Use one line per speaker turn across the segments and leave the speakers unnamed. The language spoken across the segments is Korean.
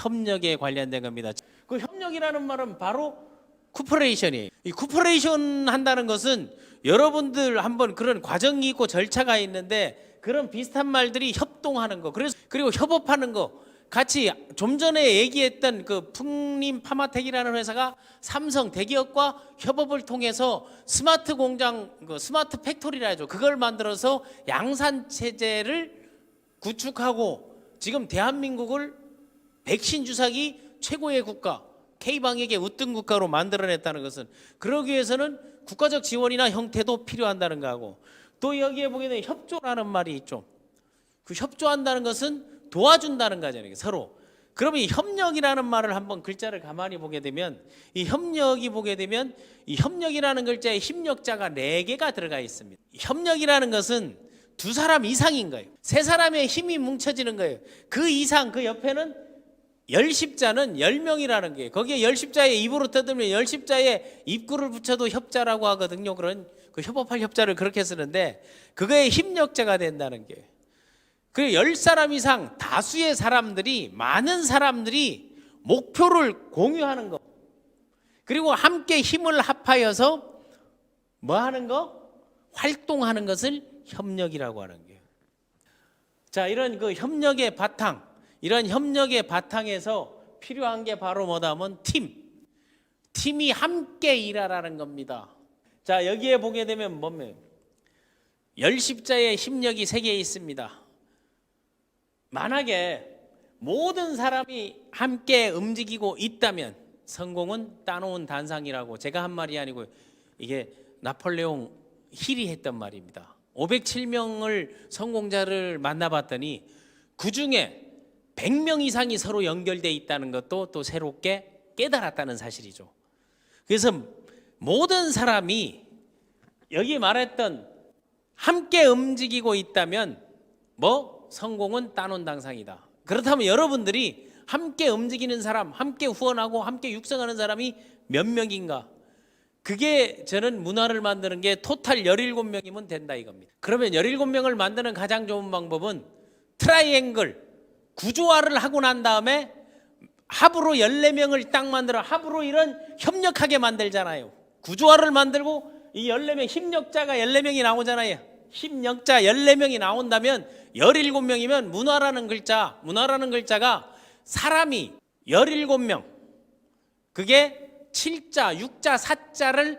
협력에 관련된 겁니다. 그 협력이라는 말은 바로 쿠퍼레이션이에요. 이 쿠퍼레이션 한다는 것은 여러분들 한번 그런 과정이 있고 절차가 있는데 그런 비슷한 말들이 협동하는 거, 그리고 협업하는 거, 같이 좀 전에 얘기했던 그 풍림 파마텍이라는 회사가 삼성 대기업과 협업을 통해서 스마트 공장, 그 스마트 팩토리라 하죠. 그걸 만들어서 양산 체제를 구축하고 지금 대한민국을 백신 주사기 최고의 국가, K방역의 우등 국가로 만들어냈다는 것은, 그러기 위해서는 국가적 지원이나 형태도 필요한다는 거하고, 또 여기에 보게 되면 협조라는 말이 있죠. 그 협조한다는 것은 도와준다는 거잖아요, 서로. 그러면 이 협력이라는 말을 한번 글자를 가만히 보게 되면, 이 협력이 보게 되면 이 협력이라는 글자에 힘력자가 4개가 들어가 있습니다. 협력이라는 것은 2사람 이상인 거예요. 3사람의 힘이 뭉쳐지는 거예요. 그 이상, 그 옆에는 열십자는 10명이라는 거예요. 거기에 열십자에 입으로 떠들면 열십자에 입구를 붙여도 협자라고 하거든요. 그런 그 협업할 협자를 그렇게 쓰는데 그거에 힘력자가 된다는 게. 그 10사람 이상 다수의 사람들이, 많은 사람들이 목표를 공유하는 거. 그리고 함께 힘을 합하여서 뭐 하는 거? 활동하는 것을 협력이라고 하는 거예요. 자, 이런 그 협력의 바탕, 이런 협력의 바탕에서 필요한 게 바로 뭐다 하면 팀이 함께 일하라는 겁니다. 자, 여기에 보게 되면 뭐면 열십자의 힘력이 3개 있습니다. 만약에 모든 사람이 함께 움직이고 있다면 성공은 따놓은 단상이라고, 제가 한 말이 아니고 이게 나폴레옹 힐이 했던 말입니다. 507명을 성공자를 만나봤더니 그 중에 100명 이상이 서로 연결되어 있다는 것도 또 새롭게 깨달았다는 사실이죠. 그래서 모든 사람이 여기 말했던 함께 움직이고 있다면 뭐 성공은 따놓은 당상이다. 그렇다면 여러분들이 함께 움직이는 사람, 함께 후원하고 함께 육성하는 사람이 몇 명인가? 그게 저는 문화를 만드는 게 토탈 17명이면 된다 이겁니다. 그러면 17명을 만드는 가장 좋은 방법은 트라이앵글 구조화를 하고 난 다음에 합으로 14명을 딱 만들어 합으로 이런 협력하게 만들잖아요. 구조화를 만들고 이 14명, 힘력자가 14명이 나오잖아요. 힘력자 14명이 나온다면 17명이면 문화라는 글자가 사람이 17명, 그게 7자, 6자, 4자를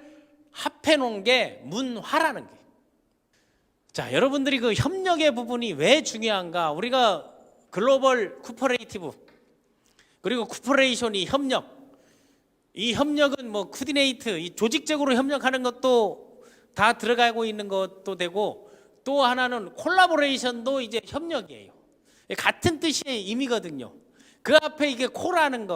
합해 놓은 게 문화라는 거예요. 자, 여러분들이 그 협력의 부분이 왜 중요한가? 우리가 글로벌 쿠퍼레이티브, 그리고 쿠퍼레이션이 협력, 이 협력은 뭐 코디네이트, 이 조직적으로 협력하는 것도 다 들어가고 있는 것도 되고, 또 하나는 콜라보레이션도 이제 협력이에요. 같은 뜻의 의미거든요. 그 앞에 이게 코라는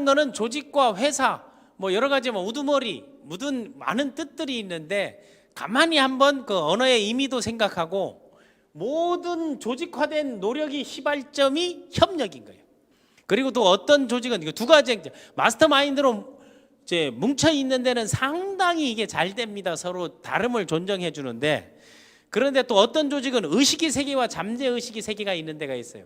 거는 조직과 회사, 뭐 여러 가지 뭐 우두머리 묻은 많은 뜻들이 있는데, 가만히 한번 그 언어의 의미도 생각하고 모든 조직화된 노력이 시발점이 협력인 거예요. 그리고 또 어떤 조직은 두 가지, 마스터마인드로 이제 뭉쳐 있는 데는 상당히 이게 잘 됩니다. 서로 다름을 존중해 주는데, 그런데 또 어떤 조직은 의식의 세계와 잠재 의식의 세계가 있는 데가 있어요.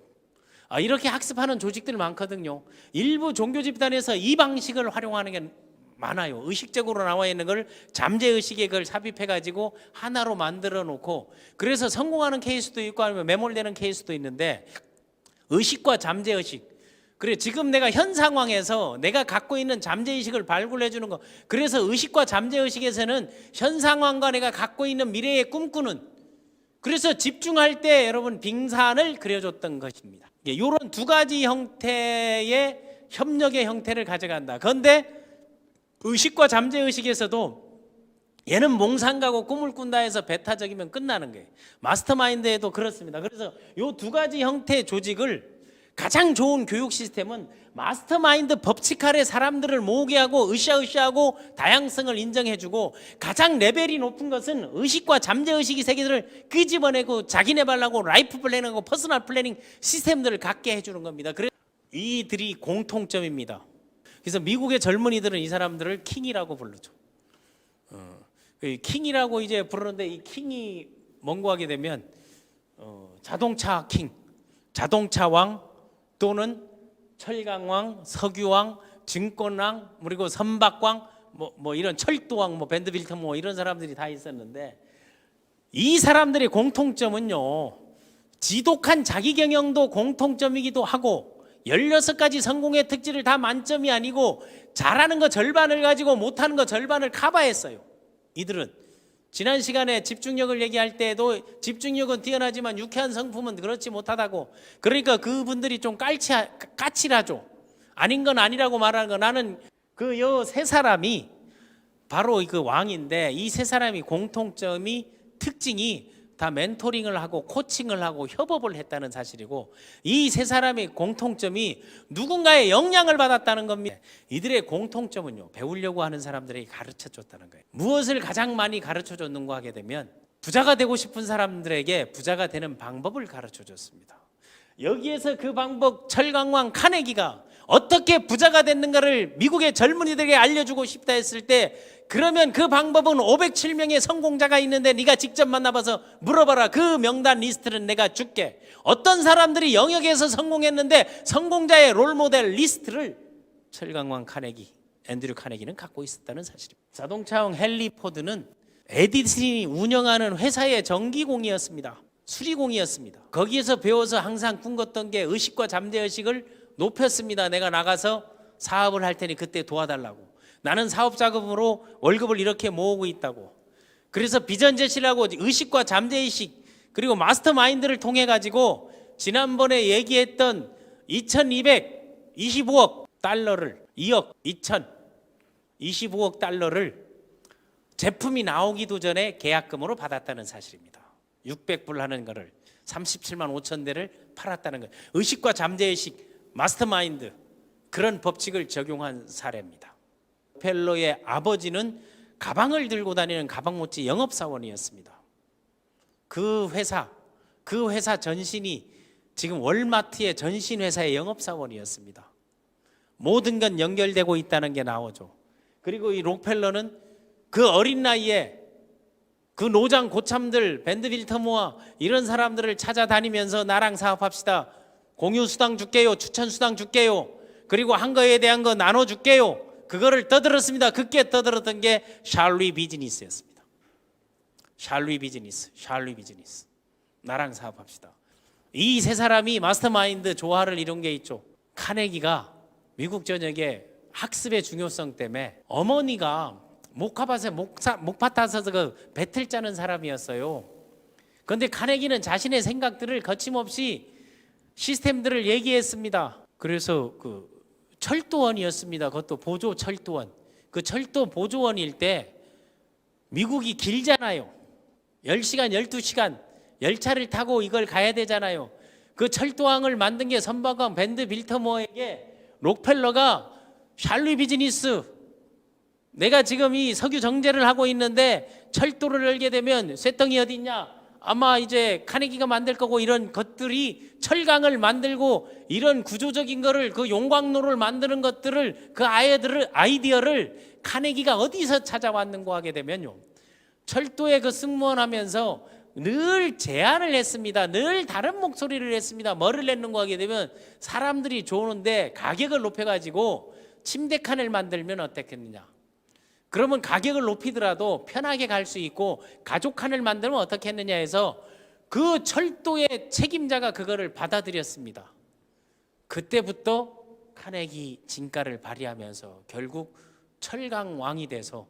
이렇게 학습하는 조직들 많거든요. 일부 종교 집단에서 이 방식을 활용하는 게 많아요. 의식적으로 나와 있는 걸 잠재 의식에 그걸 삽입해 가지고 하나로 만들어 놓고, 그래서 성공하는 케이스도 있고 아니면 매몰되는 케이스도 있는데, 의식과 잠재 의식, 그래 지금 내가 현 상황에서 내가 갖고 있는 잠재 의식을 발굴해 주는 거, 그래서 의식과 잠재 의식에서는 현 상황과 내가 갖고 있는 미래의 꿈꾸는, 그래서 집중할 때 여러분 빙산을 그려줬던 것입니다. 이런 2가지 형태의 협력의 형태를 가져간다. 그런데 의식과 잠재 의식에서도 얘는 몽상 가고 꿈을 꾼다 해서 배타적이면 끝나는 거예요. 마스터마인드에도 그렇습니다. 그래서 이 2가지 형태의 조직을, 가장 좋은 교육 시스템은 마스터마인드 법칙 아래 사람들을 모으게 하고 으쌰으쌰하고 다양성을 인정해주고, 가장 레벨이 높은 것은 의식과 잠재의식의 세계들을 끄집어내고 자기네 발라고 라이프 플래닝하고 퍼스널 플래닝 시스템들을 갖게 해주는 겁니다. 그래서 이들이 공통점입니다. 그래서 미국의 젊은이들은 이 사람들을 킹이라고 부르죠. 킹이라고 이제 부르는데, 이 킹이 뭔고 하게 되면 자동차 킹, 자동차 왕, 또는 철강왕, 석유왕, 증권왕, 그리고 선박왕, 뭐 이런 철도왕, 뭐 밴드빌터 뭐 이런 사람들이 다 있었는데, 이 사람들의 공통점은요, 지독한 자기 경영도 공통점이기도 하고 16가지 성공의 특질을 다 만점이 아니고 잘하는 거 절반을 가지고 못하는 거 절반을 커버했어요. 이들은 지난 시간에 집중력을 얘기할 때에도 집중력은 뛰어나지만 유쾌한 성품은 그렇지 못하다고, 그러니까 그분들이 좀 까칠하죠. 아닌 건 아니라고 말하는 거. 나는 그 요 세 사람이 바로 그 왕인데, 이 세 사람이 공통점이 특징이 다 멘토링을 하고 코칭을 하고 협업을 했다는 사실이고, 이 세 사람의 공통점이 누군가의 영향을 받았다는 겁니다. 이들의 공통점은요, 배우려고 하는 사람들에게 가르쳐 줬다는 거예요. 무엇을 가장 많이 가르쳐 줬는가 하게 되면, 부자가 되고 싶은 사람들에게 부자가 되는 방법을 가르쳐 줬습니다. 여기에서 그 방법, 철강왕 카네기가 어떻게 부자가 됐는가를 미국의 젊은이들에게 알려주고 싶다 했을 때, 그러면 그 방법은 507명의 성공자가 있는데 네가 직접 만나봐서 물어봐라. 그 명단 리스트는 내가 줄게. 어떤 사람들이 영역에서 성공했는데 성공자의 롤모델 리스트를 철강왕 카네기, 앤드류 카네기는 갖고 있었다는 사실입니다. 자동차왕 헨리 포드는 에디슨이 운영하는 회사의 정기공이었습니다. 수리공이었습니다. 거기에서 배워서 항상 꿈꿨던 게 의식과 잠재의식을 높였습니다. 내가 나가서 사업을 할 테니 그때 도와달라고. 나는 사업 자금으로 월급을 이렇게 모으고 있다고. 그래서 비전 제시를 하고 의식과 잠재의식 그리고 마스터 마인드를 통해 가지고 지난번에 얘기했던 2225억 달러를 2억 2025억 달러를 제품이 나오기도 전에 계약금으로 받았다는 사실입니다. 600불 하는 거를 37만 5천 대를 팔았다는 거예요. 의식과 잠재의식, 마스터 마인드, 그런 법칙을 적용한 사례입니다. 록펠러의 아버지는 가방을 들고 다니는 가방못지 영업사원이었습니다. 그 회사 전신이 지금 월마트의 전신회사의 영업사원이었습니다. 모든 건 연결되고 있다는 게 나오죠. 그리고 이 록펠러는 그 어린 나이에 그 노장 고참들, 밴드빌터모아 이런 사람들을 찾아다니면서 나랑 사업합시다. 공유 수당 줄게요. 추천 수당 줄게요. 그리고 한 거에 대한 거 나눠줄게요. 그거를 떠들었습니다. 그게 떠들었던 게 샬리 비즈니스였습니다. 샬리 비즈니스. 나랑 사업합시다. 이 세 사람이 마스터마인드 조화를 이룬 게 있죠. 카네기가 미국 전역에 학습의 중요성 때문에 어머니가 목화밭에 목밭 타서 그 배틀 짜는 사람이었어요. 그런데 카네기는 자신의 생각들을 거침없이 시스템들을 얘기했습니다. 그래서 그 철도원이었습니다. 그것도 보조 철도원. 그 철도 보조원일 때 미국이 길잖아요. 10시간, 12시간 열차를 타고 이걸 가야 되잖아요. 그 철도왕을 만든 게 선박왕 밴드 빌터모어에게 록펠러가 샬리 비즈니스, 내가 지금 이 석유 정제를 하고 있는데 철도를 열게 되면 쇠덩이 어디 있냐? 아마 이제 카네기가 만들 거고, 이런 것들이 철강을 만들고 이런 구조적인 거를, 그 용광로를 만드는 것들을, 그 아이디어를 카네기가 어디서 찾아왔는고 하게 되면요, 철도에 그 승무원 하면서 늘 제안을 했습니다. 늘 다른 목소리를 했습니다. 뭐를 냈는고 하게 되면, 사람들이 좋은데 가격을 높여가지고 침대 칸을 만들면 어떻겠느냐, 그러면 가격을 높이더라도 편하게 갈 수 있고 가족 칸을 만들면 어떻게 했느냐 해서 그 철도의 책임자가 그거를 받아들였습니다. 그때부터 카네기 진가를 발휘하면서 결국 철강 왕이 돼서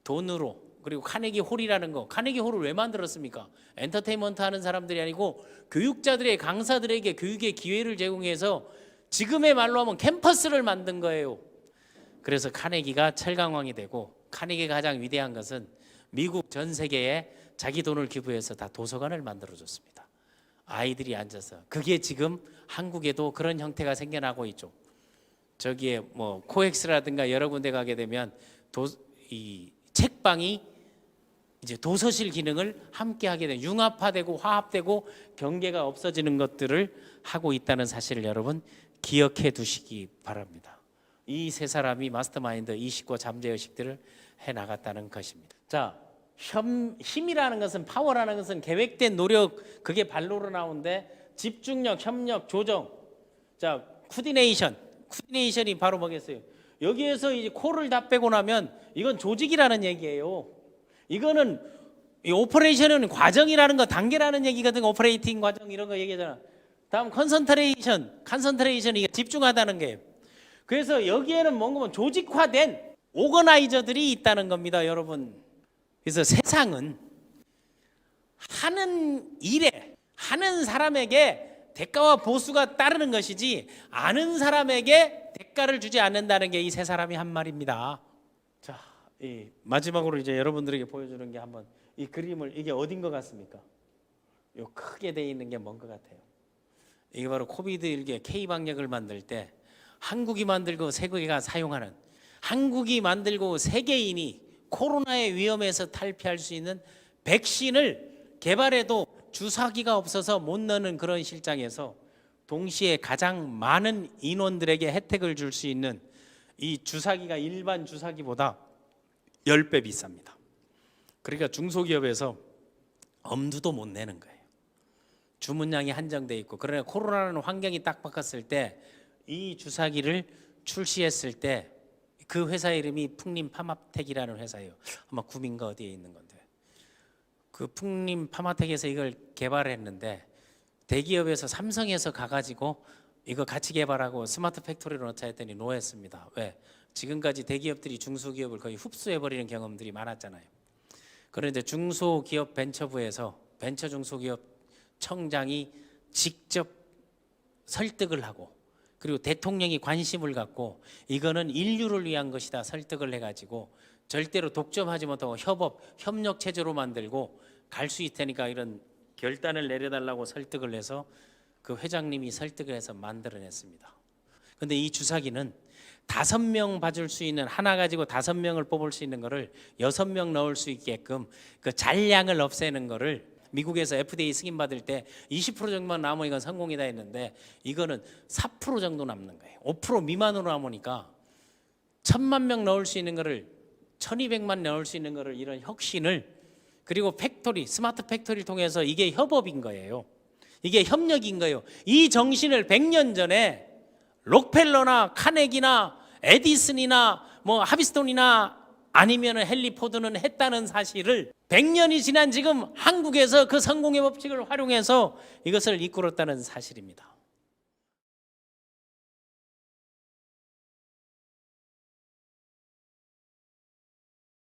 돈으로, 그리고 카네기 홀이라는 거, 카네기 홀을 왜 만들었습니까? 엔터테인먼트 하는 사람들이 아니고 교육자들의, 강사들에게 교육의 기회를 제공해서 지금의 말로 하면 캠퍼스를 만든 거예요. 그래서 카네기가 철강왕이 되고, 카네기가 가장 위대한 것은 미국 전 세계에 자기 돈을 기부해서 다 도서관을 만들어줬습니다. 아이들이 앉아서. 그게 지금 한국에도 그런 형태가 생겨나고 있죠. 저기에 뭐 코엑스라든가 여러 군데 가게 되면 이 책방이 이제 도서실 기능을 함께 하게 되는, 융합화되고 화합되고 경계가 없어지는 것들을 하고 있다는 사실을 여러분 기억해 두시기 바랍니다. 이 세 사람이 마스터마인드 의식과 잠재의식들을 해나갔다는 것입니다. 자, 힘이라는 것은, 파워라는 것은 계획된 노력, 그게 발로로 나오는데 집중력, 협력, 조정, 자, 코디네이션, 코디네이션이 바로 뭐겠어요? 여기에서 이제 코를 다 빼고 나면 이건 조직이라는 얘기예요. 이거는 이 오퍼레이션은 과정이라는 거, 단계라는 얘기거든. 오퍼레이팅 과정 이런 거 얘기하잖아. 다음 컨센트레이션 이게 집중하다는 게. 그래서 여기에는 뭔가 조직화된 오거나이저들이 있다는 겁니다, 여러분. 그래서 세상은 하는 일에 하는 사람에게 대가와 보수가 따르는 것이지 아는 사람에게 대가를 주지 않는다는 게 이 세 사람이 한 말입니다. 자, 마지막으로 이제 여러분들에게 보여주는 게 한번 이 그림을 이게 어딘 것 같습니까? 요 크게 돼 있는 게 뭔 것 같아요? 이게 바로 코비드19 K 방역을 만들 때 한국이 만들고 세계가 사용하는, 한국이 만들고 세계인이 코로나의 위험에서 탈피할 수 있는 백신을 개발해도 주사기가 없어서 못 넣는 그런 실정에서 동시에 가장 많은 인원들에게 혜택을 줄 수 있는 이 주사기가 일반 주사기보다 10배 비쌉니다. 그러니까 중소기업에서 엄두도 못 내는 거예요. 주문량이 한정돼 있고. 그러나 코로나라는 환경이 딱 바뀌었을 때 이 주사기를 출시했을 때 그 회사 이름이 풍림 파마텍이라는 회사예요. 아마 구민가 어디에 있는 건데. 그 풍림 파마텍에서 이걸 개발했는데 대기업에서 삼성에서 가가지고 이거 같이 개발하고 스마트 팩토리로 넣자 했더니 노했습니다. 왜? 지금까지 대기업들이 중소기업을 거의 흡수해버리는 경험들이 많았잖아요. 그런데 중소기업 벤처부에서 벤처 중소기업 청장이 직접 설득을 하고 그리고 대통령이 관심을 갖고 이거는 인류를 위한 것이다 설득을 해가지고 절대로 독점하지 못하고 협력 체제로 만들고 갈 수 있다니까 이런 결단을 내려달라고 설득을 해서 그 회장님이 설득을 해서 만들어냈습니다. 그런데 이 주사기는 5명 봐줄 수 있는, 하나 가지고 5명을 뽑을 수 있는 거를 6명 넣을 수 있게끔 그 잔량을 없애는 거를 미국에서 FDA 승인 받을 때 20% 정도만 남으면 이건 성공이다 했는데 이거는 4% 정도 남는 거예요. 5% 미만으로 남으니까 1,000만 명 넣을 수 있는 거를 1,200만 넣을 수 있는 거를 이런 혁신을, 그리고 팩토리, 스마트 팩토리를 통해서 이게 협업인 거예요. 이게 협력인 거예요. 이 정신을 100년 전에 록펠러나 카네기나 에디슨이나 뭐 하비스톤이나 아니면 헨리 포드는 했다는 사실을 100년이 지난 지금 한국에서 그 성공의 법칙을 활용해서 이것을 이끌었다는 사실입니다.